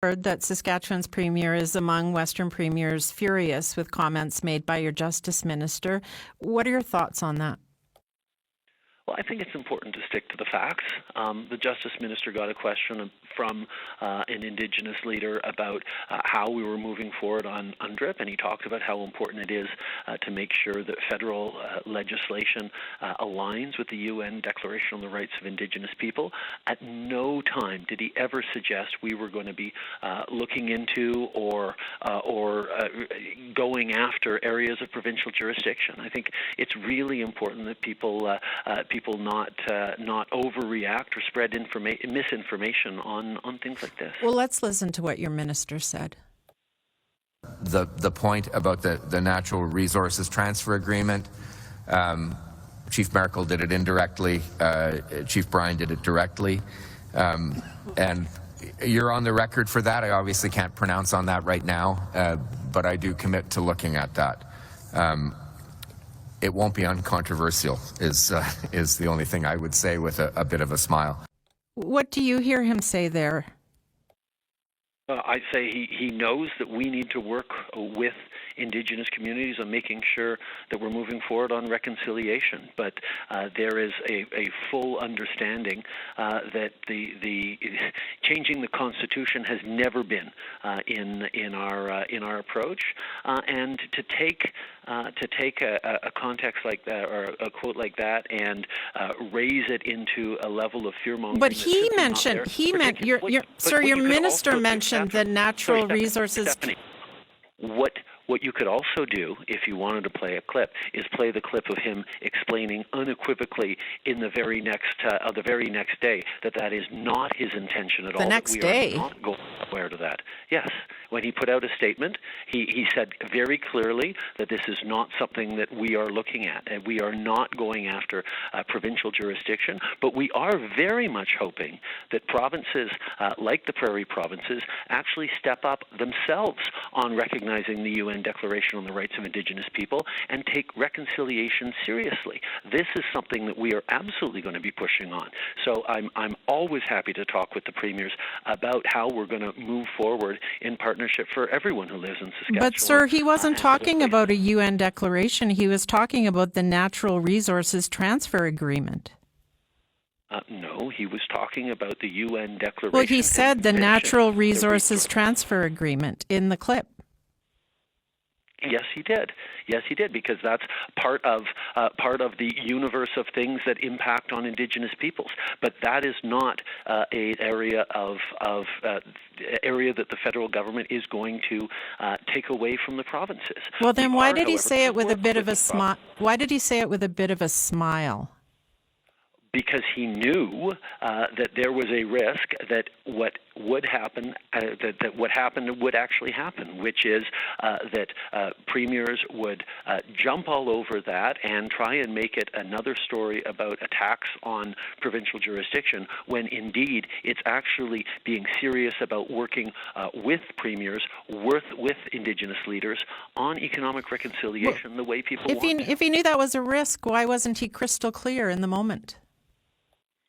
heard that Saskatchewan's premier is among Western premiers furious with comments made by your justice minister. What are your thoughts on that? Well, I think it's important to stick to the facts. The Justice Minister got a question from an Indigenous leader about how we were moving forward on UNDRIP, and he talked about how important it is to make sure that federal legislation aligns with the UN Declaration on the Rights of Indigenous People. At no time did he ever suggest we were going to be looking into or going after areas of provincial jurisdiction. I think it's really important that people not overreact or spread misinformation on things like this. Well, let's listen to what your minister said. The point about the natural resources transfer agreement, Chief Merkel did it indirectly, Chief Bryan did it directly, and you're on the record for that. I obviously can't pronounce on that right now, but I do commit to looking at that. It won't be uncontroversial is the only thing I would say with a bit of a smile. What do you hear him say there? I'd say he knows that we need to work with Indigenous communities on making sure that we're moving forward on reconciliation. But there is a full understanding that the changing the Constitution has never been in our approach, and to take a context like that or a quote like that and raise it into a level of fear-mongering. But your minister mentioned the natural resources. Stephanie, what you could also do, if you wanted to play a clip, is play the clip of him explaining unequivocally in the very next day that is not his intention at all. The next day? We are not going aware to that. Yes. When he put out a statement, he said very clearly that this is not something that we are looking at, and we are not going after provincial jurisdiction, but we are very much hoping that provinces like the Prairie provinces actually step up themselves on recognizing the UN Declaration on the Rights of Indigenous People and take reconciliation seriously. This is something that we are absolutely going to be pushing on. So I'm always happy to talk with the premiers about how we're going to move forward in partnership for everyone who lives in Saskatchewan. But, sir, he wasn't talking about a UN declaration. He was talking about the Natural Resources Transfer Agreement. No, he was talking about the UN Declaration. Well, he said the Natural Resources Transfer Agreement in the clip. Yes, he did. Yes, he did, because that's part of the universe of things that impact on Indigenous peoples. But that is not an area area that the federal government is going to take away from the provinces. Well, then why did he say it with a bit of a smile? Why did he say it with a bit of a smile? Because he knew that there was a risk that what would happen, that what happened would actually happen, which is that premiers would jump all over that and try and make it another story about attacks on provincial jurisdiction, when indeed it's actually being serious about working with premiers, with Indigenous leaders on economic reconciliation, the way people want. If he knew that was a risk, why wasn't he crystal clear in the moment?